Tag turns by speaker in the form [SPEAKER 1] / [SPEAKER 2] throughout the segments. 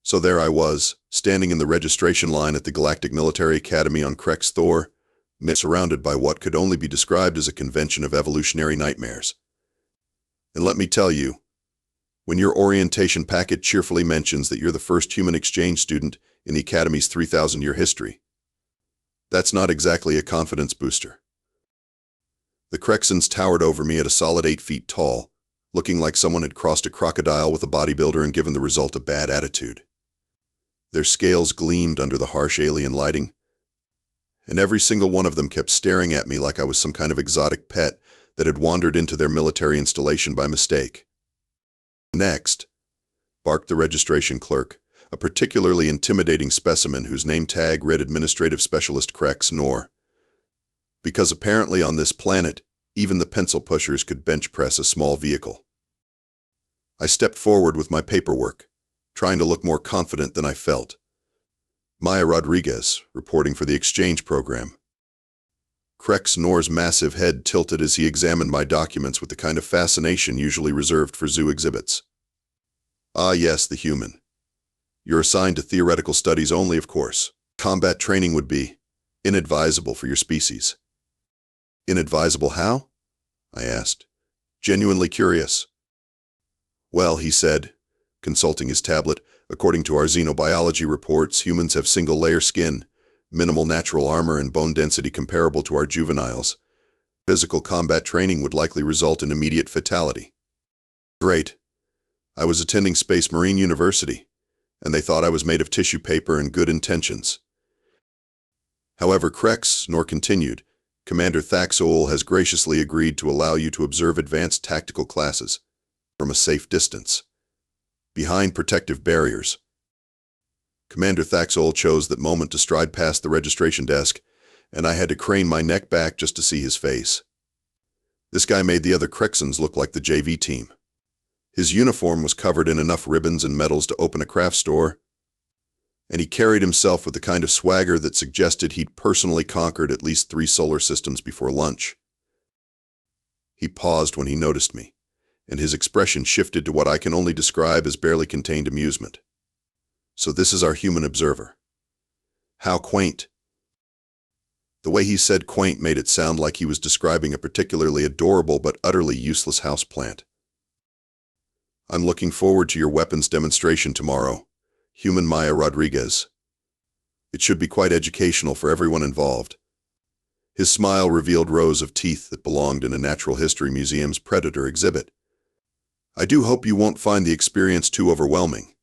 [SPEAKER 1] So there I was, standing in the registration line at the Galactic Military Academy on Krex'thor, surrounded by what could only be described as a convention of evolutionary nightmares. And let me tell you, when your orientation packet cheerfully mentions that you're the first human exchange student in the Academy's 3,000-year history, that's not exactly a confidence booster. The Krexans towered over me at a solid 8 feet tall, looking like someone had crossed a crocodile with a bodybuilder and given the result a bad attitude. Their scales gleamed under the harsh alien lighting, and every single one of them kept staring at me like I was some kind of exotic pet that had wandered into their military installation by mistake. "Next," barked the registration clerk, a particularly intimidating specimen whose name tag read Administrative Specialist Krexan, because apparently on this planet, even the pencil pushers could bench press a small vehicle. I stepped forward with my paperwork, trying to look more confident than I felt. Maya Rodriguez, reporting for the exchange program. Krex'nor's massive head tilted as he examined my documents with the kind of fascination usually reserved for zoo exhibits. "Ah yes, the human. You're assigned to theoretical studies only, of course. Combat training would be inadvisable for your species." "Inadvisable how?" I asked, genuinely curious. "Well," he said, consulting his tablet, "according to our xenobiology reports, humans have single-layer skin, minimal natural armor, and bone density comparable to our juveniles. Physical combat training would likely result in immediate fatality." Great. I was attending Space Marine University, and they thought I was made of tissue paper and good intentions. However, Krex'thor continued, "Commander Thaxol has graciously agreed to allow you to observe advanced tactical classes from a safe distance, behind protective barriers." Commander Thaxol chose that moment to stride past the registration desk, and I had to crane my neck back just to see his face. This guy made the other Krexans look like the JV team. His uniform was covered in enough ribbons and medals to open a craft store, and he carried himself with the kind of swagger that suggested he'd personally conquered at least 3 solar systems before lunch. He paused when he noticed me, and his expression shifted to what I can only describe as barely contained amusement. "So this is our human observer. How quaint." The way he said quaint made it sound like he was describing a particularly adorable but utterly useless houseplant. "I'm looking forward to your weapons demonstration tomorrow, human Maya Rodriguez. It should be quite educational for everyone involved." His smile revealed rows of teeth that belonged in a natural history museum's predator exhibit. "I do hope you won't find the experience too overwhelming."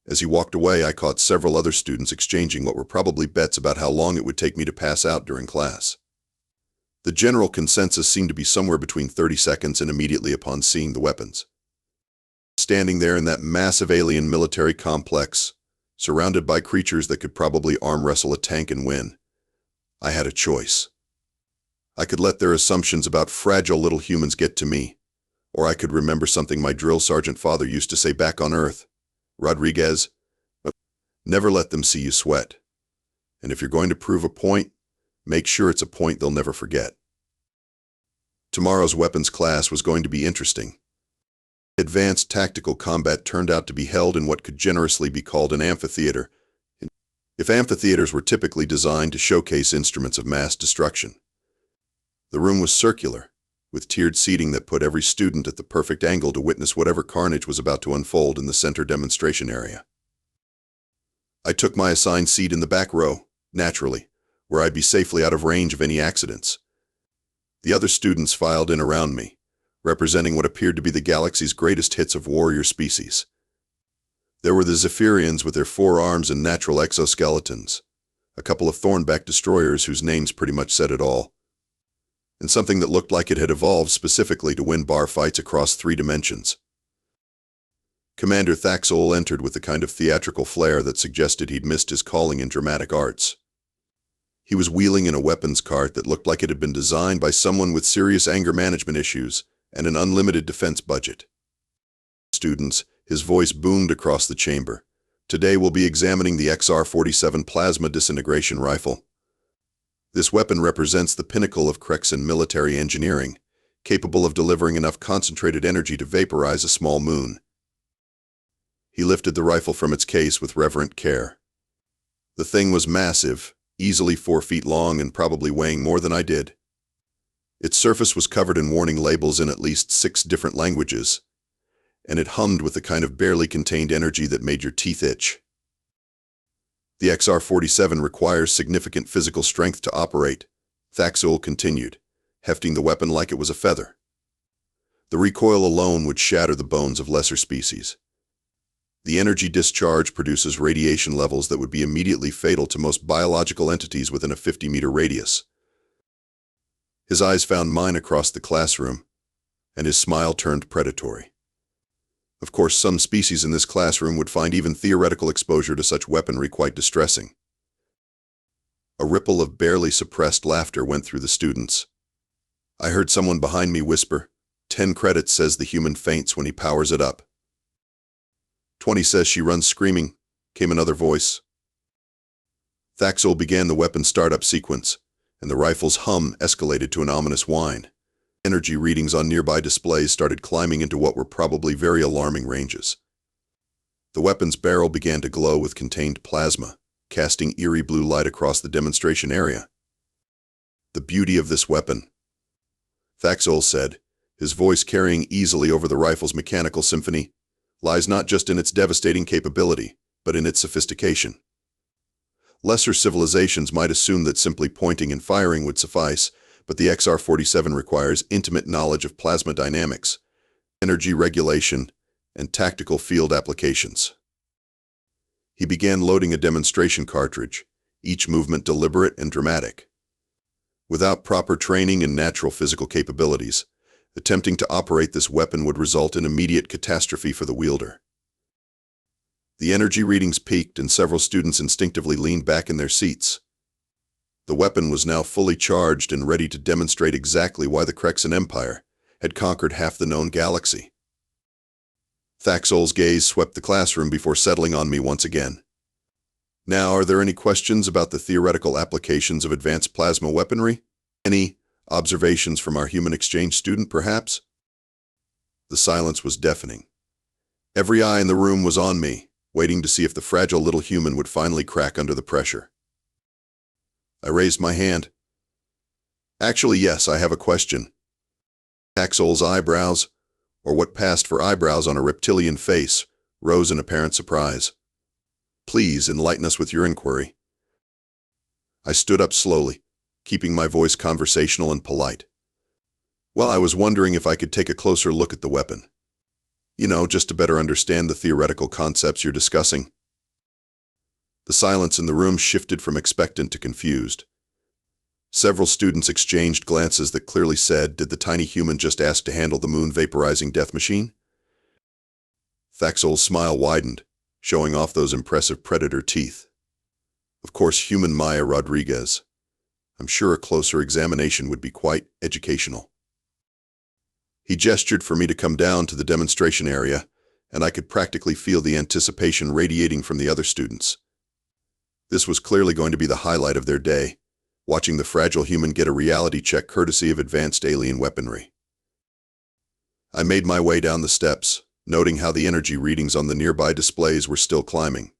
[SPEAKER 1] As he walked away, I caught several other students exchanging what were probably bets about how long it would take me to pass out during class. The general consensus seemed to be somewhere between 30 seconds and immediately upon seeing the weapons. Standing there in that massive alien military complex, surrounded by creatures that could probably arm wrestle a tank and win, I had a choice. I could let their assumptions about fragile little humans get to me, or I could remember something my drill sergeant father used to say back on Earth: "Rodriguez, never let them see you sweat. And if you're going to prove a point, make sure it's a point they'll never forget." Tomorrow's weapons class was going to be interesting. Advanced tactical combat turned out to be held in what could generously be called an amphitheater, if amphitheaters were typically designed to showcase instruments of mass destruction. The room was circular, with tiered seating that put every student at the perfect angle to witness whatever carnage was about to unfold in the center demonstration area. I took my assigned seat in the back row, naturally, where I'd be safely out of range of any accidents. The other students filed in around me, representing what appeared to be the galaxy's greatest hits of warrior species. There were the Zephyrians with their 4 arms and natural exoskeletons, a couple of Thornback destroyers whose names pretty much said it all, and something that looked like it had evolved specifically to win bar fights across 3 dimensions. Commander Thaxol entered with the kind of theatrical flair that suggested he'd missed his calling in dramatic arts. He was wheeling in a weapons cart that looked like it had been designed by someone with serious anger management issues and an unlimited defense budget. "Students," his voice boomed across the chamber, "today we'll be examining the XR-47 plasma disintegration rifle. This weapon represents the pinnacle of Krexan military engineering, capable of delivering enough concentrated energy to vaporize a small moon." He lifted the rifle from its case with reverent care. The thing was massive, easily 4 feet long and probably weighing more than I did. Its surface was covered in warning labels in at least 6 different languages, and it hummed with the kind of barely contained energy that made your teeth itch. The XR-47 requires significant physical strength to operate, Krexan continued, hefting the weapon like it was a feather. The recoil alone would shatter the bones of lesser species. The energy discharge produces radiation levels that would be immediately fatal to most biological entities within a 50-meter radius. His eyes found mine across the classroom, and his smile turned predatory. Of course, some species in this classroom would find even theoretical exposure to such weaponry quite distressing. A ripple of barely suppressed laughter went through the students. I heard someone behind me whisper, 10 credits says the human faints when he powers it up. 20 says she runs screaming, came another voice. Krexan began the weapon startup sequence, and the rifle's hum escalated to an ominous whine. Energy readings on nearby displays started climbing into what were probably very alarming ranges. The weapon's barrel began to glow with contained plasma, casting eerie blue light across the demonstration area. The beauty of this weapon, Krexan said, his voice carrying easily over the rifle's mechanical symphony, lies not just in its devastating capability, but in its sophistication. Lesser civilizations might assume that simply pointing and firing would suffice, but the XR-47 requires intimate knowledge of plasma dynamics, energy regulation, and tactical field applications. He began loading a demonstration cartridge, each movement deliberate and dramatic. Without proper training and natural physical capabilities, attempting to operate this weapon would result in immediate catastrophe for the wielder. The energy readings peaked and several students instinctively leaned back in their seats. The weapon was now fully charged and ready to demonstrate exactly why the Krexan Empire had conquered half the known galaxy. Krexan's gaze swept the classroom before settling on me once again. Now, are there any questions about the theoretical applications of advanced plasma weaponry? Any observations from our human exchange student, perhaps? The silence was deafening. Every eye in the room was on me, waiting to see if the fragile little human would finally crack under the pressure. I raised my hand. Actually, yes, I have a question. Krexan's eyebrows, or what passed for eyebrows on a reptilian face, rose in apparent surprise. Please enlighten us with your inquiry. I stood up slowly, keeping my voice conversational and polite. Well, I was wondering if I could take a closer look at the weapon. Just to better understand the theoretical concepts you're discussing. The silence in the room shifted from expectant to confused. Several students exchanged glances that clearly said, did the tiny human just ask to handle the moon-vaporizing death machine? Krexan's smile widened, showing off those impressive predator teeth. Of course, human Maya Rodriguez. I'm sure a closer examination would be quite educational. He gestured for me to come down to the demonstration area, and I could practically feel the anticipation radiating from the other students. This was clearly going to be the highlight of their day, watching the fragile human get a reality check courtesy of advanced alien weaponry. I made my way down the steps, noting how the energy readings on the nearby displays were still climbing.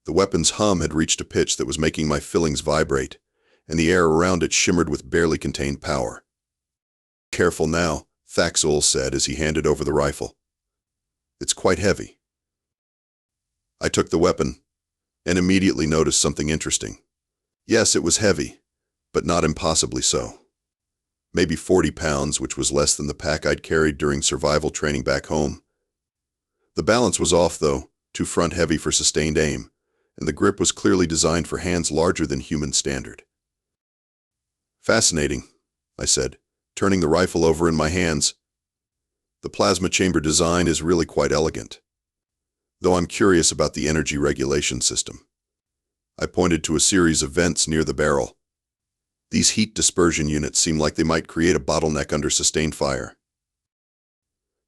[SPEAKER 1] The weapon's hum had reached a pitch that was making my fillings vibrate, and the air around it shimmered with barely contained power. Careful now, Krexan said as he handed over the rifle. It's quite heavy. I took the weapon, and immediately noticed something interesting. Yes, it was heavy, but not impossibly so. Maybe 40 pounds, which was less than the pack I'd carried during survival training back home. The balance was off, though, too front-heavy for sustained aim, and the grip was clearly designed for hands larger than human standard. Fascinating, I said, turning the rifle over in my hands. The plasma chamber design is really quite elegant, though I'm curious about the energy regulation system. I pointed to a series of vents near the barrel. These heat dispersion units seem like they might create a bottleneck under sustained fire.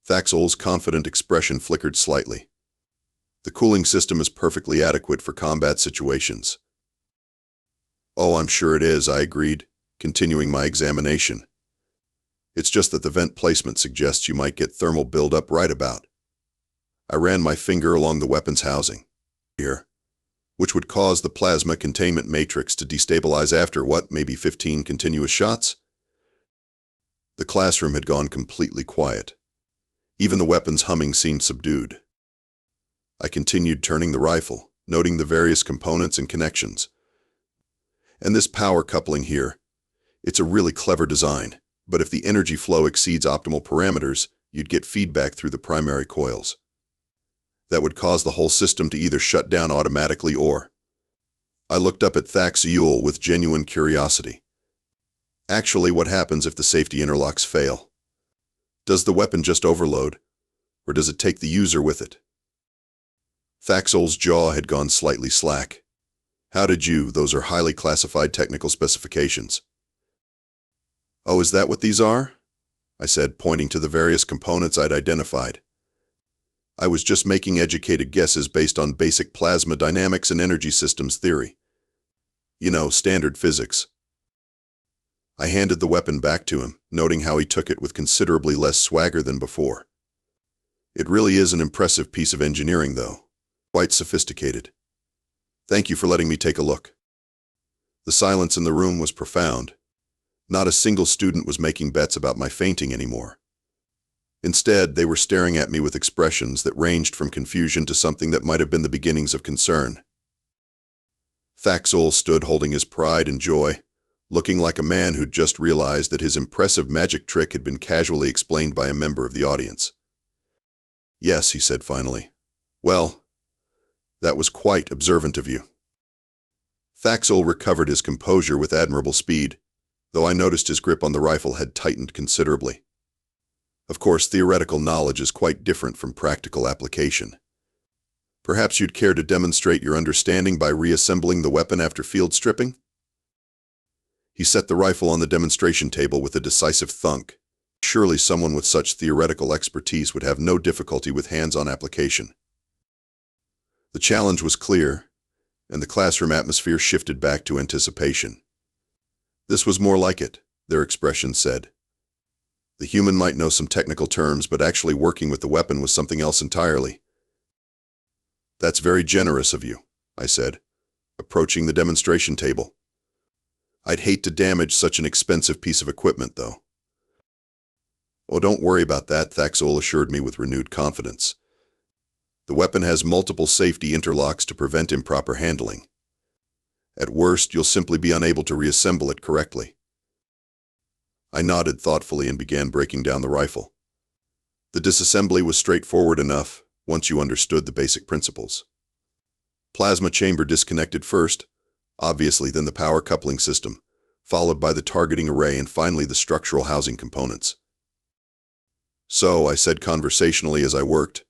[SPEAKER 1] Krexan's confident expression flickered slightly. The cooling system is perfectly adequate for combat situations. Oh, I'm sure it is, I agreed, continuing my examination. It's just that the vent placement suggests you might get thermal buildup right about. I ran my finger along the weapon's housing, here, which would cause the plasma containment matrix to destabilize after, maybe 15 continuous shots? The classroom had gone completely quiet. Even the weapon's humming seemed subdued. I continued turning the rifle, noting the various components and connections. And this power coupling here, it's a really clever design, but if the energy flow exceeds optimal parameters, you'd get feedback through the primary coils. That would cause the whole system to either shut down automatically or... I looked up at Krexan with genuine curiosity. Actually, what happens if the safety interlocks fail? Does the weapon just overload, or does it take the user with it? Krexan's jaw had gone slightly slack. How did you? Those are highly classified technical specifications. Oh, is that what these are? I said, pointing to the various components I'd identified. I was just making educated guesses based on basic plasma dynamics and energy systems theory. You know, standard physics. I handed the weapon back to him, noting how he took it with considerably less swagger than before. It really is an impressive piece of engineering, though. Quite sophisticated. Thank you for letting me take a look. The silence in the room was profound. Not a single student was making bets about my fainting anymore. Instead, they were staring at me with expressions that ranged from confusion to something that might have been the beginnings of concern. Krexan stood holding his pride and joy, looking like a man who'd just realized that his impressive magic trick had been casually explained by a member of the audience. Yes, he said finally. Well, that was quite observant of you. Krexan recovered his composure with admirable speed, though I noticed his grip on the rifle had tightened considerably. Of course, theoretical knowledge is quite different from practical application. Perhaps you'd care to demonstrate your understanding by reassembling the weapon after field stripping? He set the rifle on the demonstration table with a decisive thunk. Surely someone with such theoretical expertise would have no difficulty with hands-on application. The challenge was clear, and the classroom atmosphere shifted back to anticipation. This was more like it, their expressions said. The human might know some technical terms, but actually working with the weapon was something else entirely. That's very generous of you, I said, approaching the demonstration table. I'd hate to damage such an expensive piece of equipment, though. Oh, don't worry about that, Krexan assured me with renewed confidence. The weapon has multiple safety interlocks to prevent improper handling. At worst, you'll simply be unable to reassemble it correctly. I nodded thoughtfully and began breaking down the rifle. The disassembly was straightforward enough, once you understood the basic principles. Plasma chamber disconnected first, obviously then the power coupling system, followed by the targeting array and finally the structural housing components. So, I said conversationally as I worked,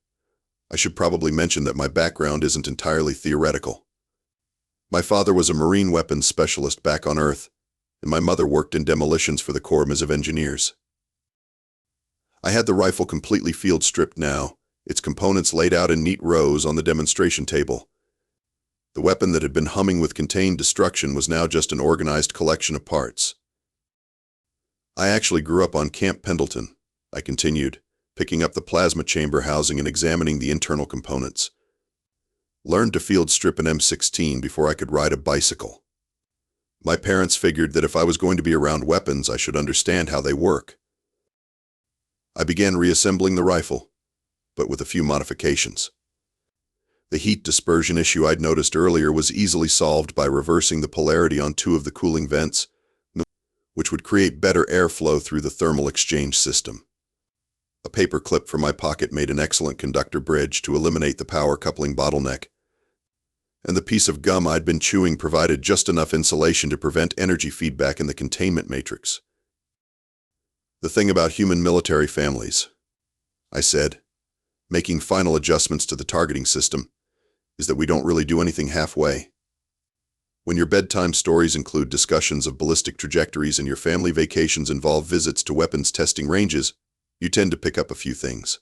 [SPEAKER 1] I should probably mention that my background isn't entirely theoretical. My father was a marine weapons specialist back on Earth, and my mother worked in demolitions for the Corps of Engineers. I had the rifle completely field stripped now, its components laid out in neat rows on the demonstration table. The weapon that had been humming with contained destruction was now just an organized collection of parts. I actually grew up on Camp Pendleton, I continued, picking up the plasma chamber housing and examining the internal components. Learned to field strip an M16 before I could ride a bicycle. My parents figured that if I was going to be around weapons, I should understand how they work. I began reassembling the rifle, but with a few modifications. The heat dispersion issue I'd noticed earlier was easily solved by reversing the polarity on two of the cooling vents, which would create better airflow through the thermal exchange system. A paperclip from my pocket made an excellent conductor bridge to eliminate the power coupling bottleneck, and the piece of gum I'd been chewing provided just enough insulation to prevent energy feedback in the containment matrix. The thing about human military families, I said, making final adjustments to the targeting system, is that we don't really do anything halfway. When your bedtime stories include discussions of ballistic trajectories and your family vacations involve visits to weapons testing ranges, you tend to pick up a few things.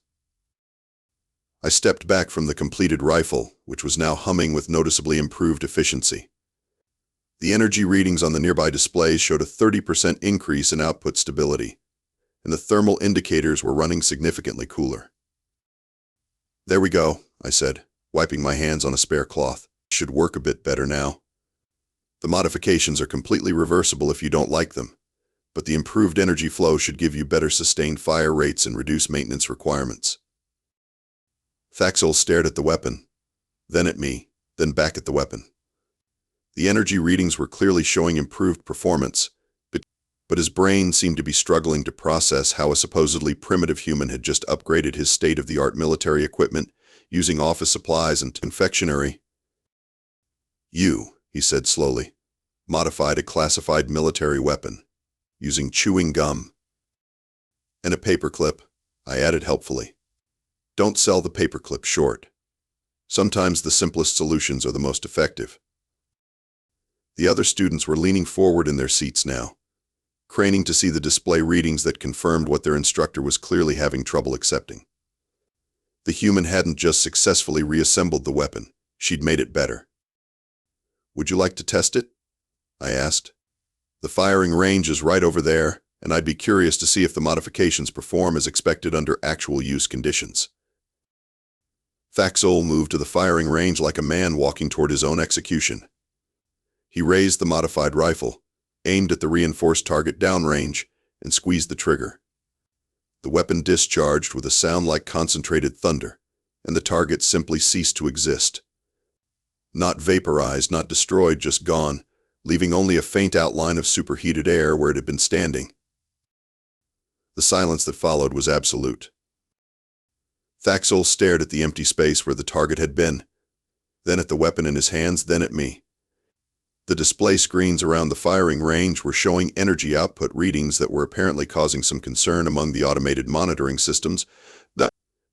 [SPEAKER 1] I stepped back from the completed rifle, which was now humming with noticeably improved efficiency. The energy readings on the nearby displays showed a 30% increase in output stability, and the thermal indicators were running significantly cooler. There we go, I said, wiping my hands on a spare cloth. Should work a bit better now. The modifications are completely reversible if you don't like them, but the improved energy flow should give you better sustained fire rates and reduce maintenance requirements. Thaxol stared at the weapon, then at me, then back at the weapon. The energy readings were clearly showing improved performance, but his brain seemed to be struggling to process how a supposedly primitive human had just upgraded his state-of-the-art military equipment using office supplies and confectionery. You, he said slowly, modified a classified military weapon, using chewing gum. And a paperclip, I added helpfully. Don't sell the paperclip short. Sometimes the simplest solutions are the most effective. The other students were leaning forward in their seats now, craning to see the display readings that confirmed what their instructor was clearly having trouble accepting. The human hadn't just successfully reassembled the weapon, she'd made it better. Would you like to test it? I asked. The firing range is right over there, and I'd be curious to see if the modifications perform as expected under actual use conditions. Thaxol moved to the firing range like a man walking toward his own execution. He raised the modified rifle, aimed at the reinforced target downrange, and squeezed the trigger. The weapon discharged with a sound like concentrated thunder, and the target simply ceased to exist. Not vaporized, not destroyed, just gone, leaving only a faint outline of superheated air where it had been standing. The silence that followed was absolute. Thaxol stared at the empty space where the target had been, then at the weapon in his hands, then at me. The display screens around the firing range were showing energy output readings that were apparently causing some concern among the automated monitoring systems,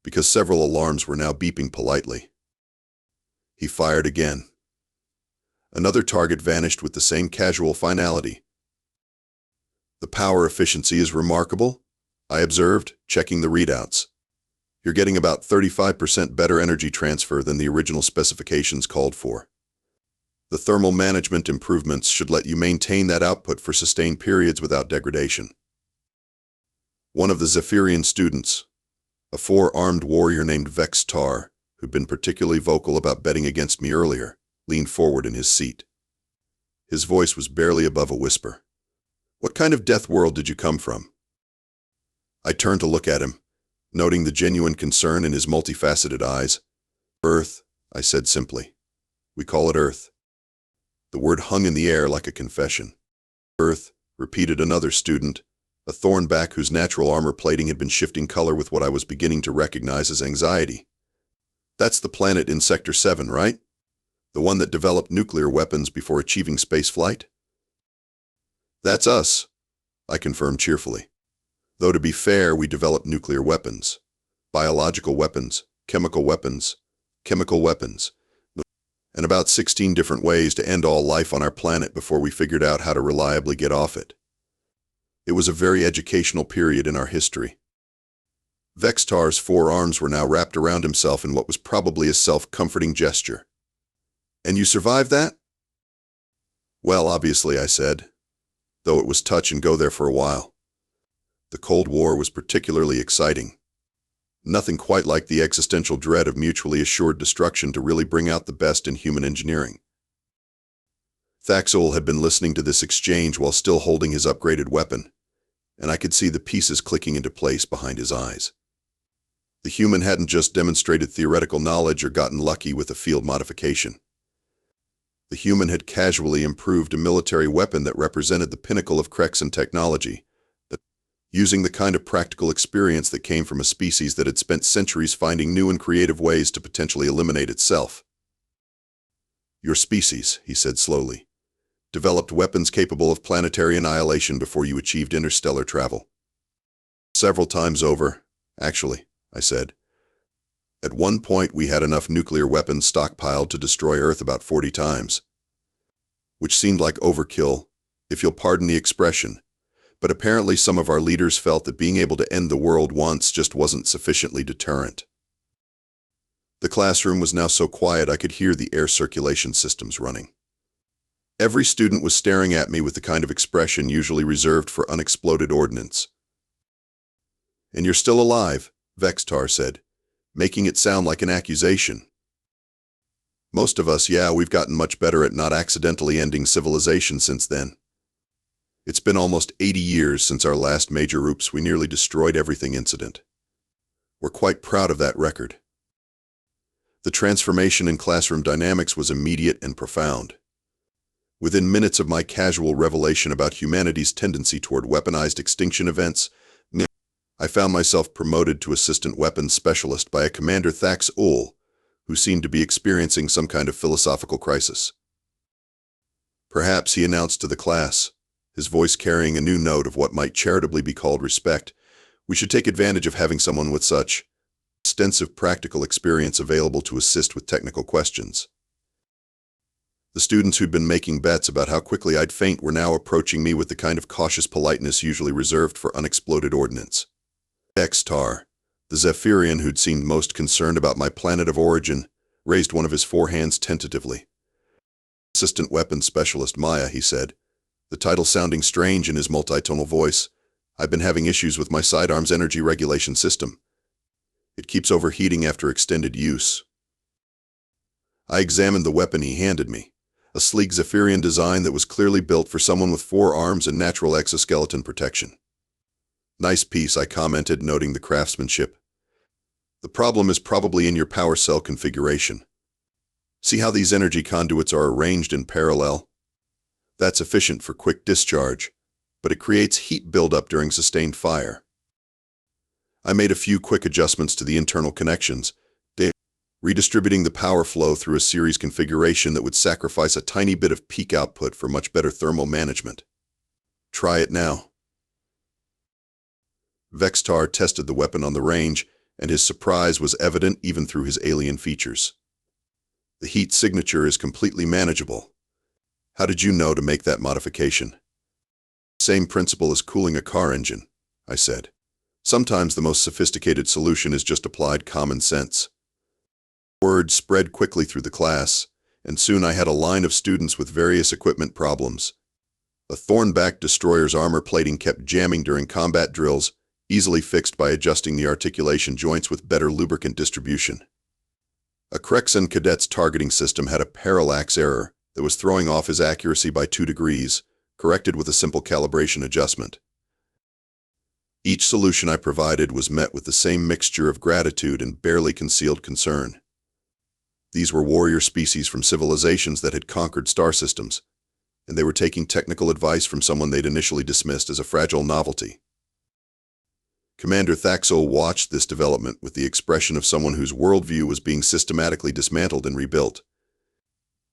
[SPEAKER 1] because several alarms were now beeping politely. He fired again. Another target vanished with the same casual finality. The power efficiency is remarkable, I observed, checking the readouts. You're getting about 35% better energy transfer than the original specifications called for. The thermal management improvements should let you maintain that output for sustained periods without degradation. One of the Zephyrian students, a four-armed warrior named Krex'thor, who'd been particularly vocal about betting against me earlier, leaned forward in his seat. His voice was barely above a whisper. What kind of death world did you come from? I turned to look at him, noting the genuine concern in his multifaceted eyes. Earth, I said simply. We call it Earth. The word hung in the air like a confession. Earth, repeated another student, a thornback whose natural armor plating had been shifting color with what I was beginning to recognize as anxiety. That's the planet in Sector 7, right? The one that developed nuclear weapons before achieving spaceflight? That's us, I confirmed cheerfully. Though to be fair, we developed nuclear weapons, biological weapons, chemical weapons, and about 16 different ways to end all life on our planet before we figured out how to reliably get off it. It was a very educational period in our history. Krex'thor's four arms were now wrapped around himself in what was probably a self-comforting gesture. And you survived that? Well, obviously, I said, though it was touch and go there for a while. The Cold War was particularly exciting. Nothing quite like the existential dread of mutually assured destruction to really bring out the best in human engineering. Thaxol had been listening to this exchange while still holding his upgraded weapon, and I could see the pieces clicking into place behind his eyes. The human hadn't just demonstrated theoretical knowledge or gotten lucky with a field modification. The human had casually improved a military weapon that represented the pinnacle of Krexan technology, using the kind of practical experience that came from a species that had spent centuries finding new and creative ways to potentially eliminate itself. Your species, he said slowly, developed weapons capable of planetary annihilation before you achieved interstellar travel. Several times over, actually, I said. At one point, we had enough nuclear weapons stockpiled to destroy Earth about 40 times, which seemed like overkill, if you'll pardon the expression. But apparently some of our leaders felt that being able to end the world once just wasn't sufficiently deterrent. The classroom was now so quiet I could hear the air circulation systems running. Every student was staring at me with the kind of expression usually reserved for unexploded ordnance. And you're still alive, Krex'thor said, making it sound like an accusation. Most of us, we've gotten much better at not accidentally ending civilization since then. It's been almost 80 years since our last major oops we nearly destroyed everything incident. We're quite proud of that record. The transformation in classroom dynamics was immediate and profound. Within minutes of my casual revelation about humanity's tendency toward weaponized extinction events, I found myself promoted to assistant weapons specialist by a Commander Krexan, who seemed to be experiencing some kind of philosophical crisis. Perhaps, he announced to the class, his voice carrying a new note of what might charitably be called respect, we should take advantage of having someone with such extensive practical experience available to assist with technical questions. The students who'd been making bets about how quickly I'd faint were now approaching me with the kind of cautious politeness usually reserved for unexploded ordnance. Krex'thor, the Zephyrian who'd seemed most concerned about my planet of origin, raised one of his 4 hands tentatively. Assistant Weapons Specialist Maya, he said, the title sounding strange in his multitonal voice. I've been having issues with my sidearm's energy regulation system. It keeps overheating after extended use. I examined the weapon he handed me, a sleek Zephyrian design that was clearly built for someone with 4 arms and natural exoskeleton protection. Nice piece, I commented, noting the craftsmanship. The problem is probably in your power cell configuration. See how these energy conduits are arranged in parallel? That's efficient for quick discharge, but it creates heat buildup during sustained fire. I made a few quick adjustments to the internal connections, redistributing the power flow through a series configuration that would sacrifice a tiny bit of peak output for much better thermal management. Try it now. Krex'thor tested the weapon on the range, and his surprise was evident even through his alien features. The heat signature is completely manageable. How did you know to make that modification? Same principle as cooling a car engine, I said. Sometimes the most sophisticated solution is just applied common sense. Word spread quickly through the class, and soon I had a line of students with various equipment problems. A thornback destroyer's armor plating kept jamming during combat drills, easily fixed by adjusting the articulation joints with better lubricant distribution. A Krexan cadet's targeting system had a parallax error that was throwing off his accuracy by 2 degrees, corrected with a simple calibration adjustment. Each solution I provided was met with the same mixture of gratitude and barely concealed concern. These were warrior species from civilizations that had conquered star systems, and they were taking technical advice from someone they'd initially dismissed as a fragile novelty. Commander Krexan watched this development with the expression of someone whose worldview was being systematically dismantled and rebuilt.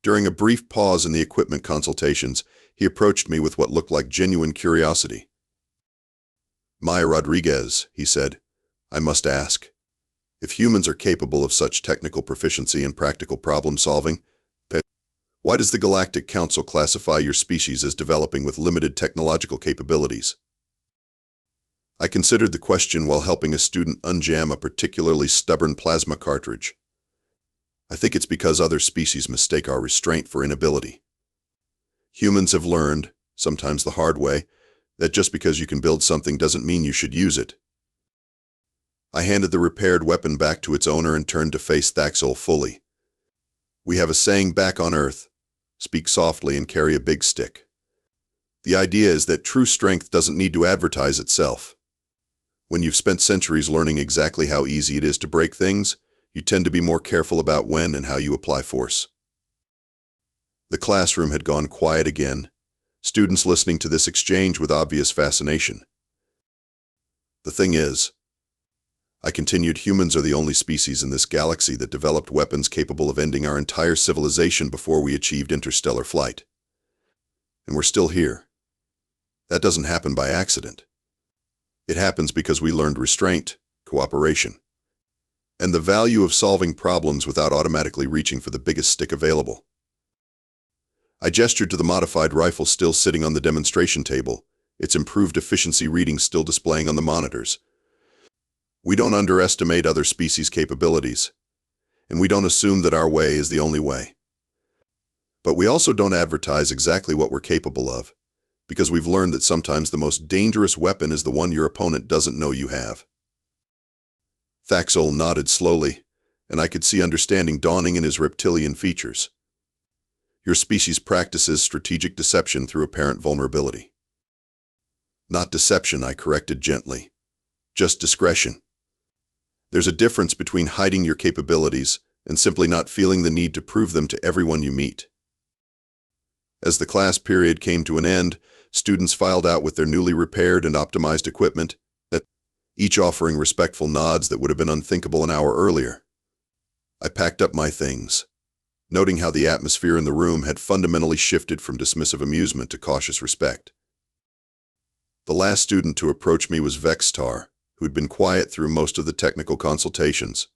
[SPEAKER 1] During a brief pause in the equipment consultations, he approached me with what looked like genuine curiosity. Maya Rodriguez, he said, I must ask, if humans are capable of such technical proficiency and practical problem-solving, why does the Galactic Council classify your species as developing with limited technological capabilities? I considered the question while helping a student unjam a particularly stubborn plasma cartridge. I think it's because other species mistake our restraint for inability. Humans have learned, sometimes the hard way, that just because you can build something doesn't mean you should use it. I handed the repaired weapon back to its owner and turned to face Krexan fully. We have a saying back on Earth, speak softly and carry a big stick. The idea is that true strength doesn't need to advertise itself. When you've spent centuries learning exactly how easy it is to break things, you tend to be more careful about when and how you apply force. The classroom had gone quiet again, students listening to this exchange with obvious fascination. The thing is, I continued, humans are the only species in this galaxy that developed weapons capable of ending our entire civilization before we achieved interstellar flight. And we're still here. That doesn't happen by accident. It happens because we learned restraint, cooperation, and the value of solving problems without automatically reaching for the biggest stick available. I gestured to the modified rifle still sitting on the demonstration table, its improved efficiency readings still displaying on the monitors. We don't underestimate other species' capabilities, and we don't assume that our way is the only way. But we also don't advertise exactly what we're capable of, because we've learned that sometimes the most dangerous weapon is the one your opponent doesn't know you have. Thaxol nodded slowly, and I could see understanding dawning in his reptilian features. Your species practices strategic deception through apparent vulnerability. Not deception, I corrected gently. Just discretion. There's a difference between hiding your capabilities and simply not feeling the need to prove them to everyone you meet. As the class period came to an end, students filed out with their newly repaired and optimized equipment, each offering respectful nods that would have been unthinkable an hour earlier. I packed up my things, noting how the atmosphere in the room had fundamentally shifted from dismissive amusement to cautious respect. The last student to approach me was Krex'thor, who'd been quiet through most of the technical consultations.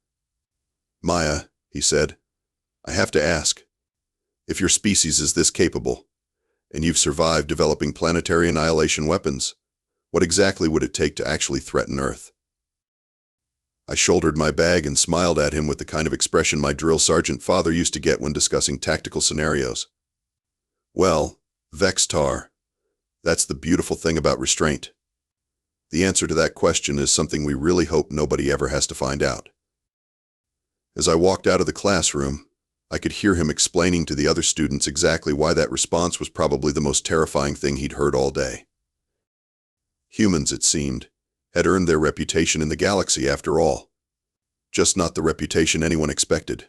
[SPEAKER 1] "Maya," he said, "I have to ask, if your species is this capable, and you've survived developing planetary annihilation weapons, what exactly would it take to actually threaten Earth?" I shouldered my bag and smiled at him with the kind of expression my drill sergeant father used to get when discussing tactical scenarios. "Well, Krex'thor, that's the beautiful thing about restraint. The answer to that question is something we really hope nobody ever has to find out." As I walked out of the classroom, I could hear him explaining to the other students exactly why that response was probably the most terrifying thing he'd heard all day. Humans, it seemed, had earned their reputation in the galaxy after all. Just not the reputation anyone expected.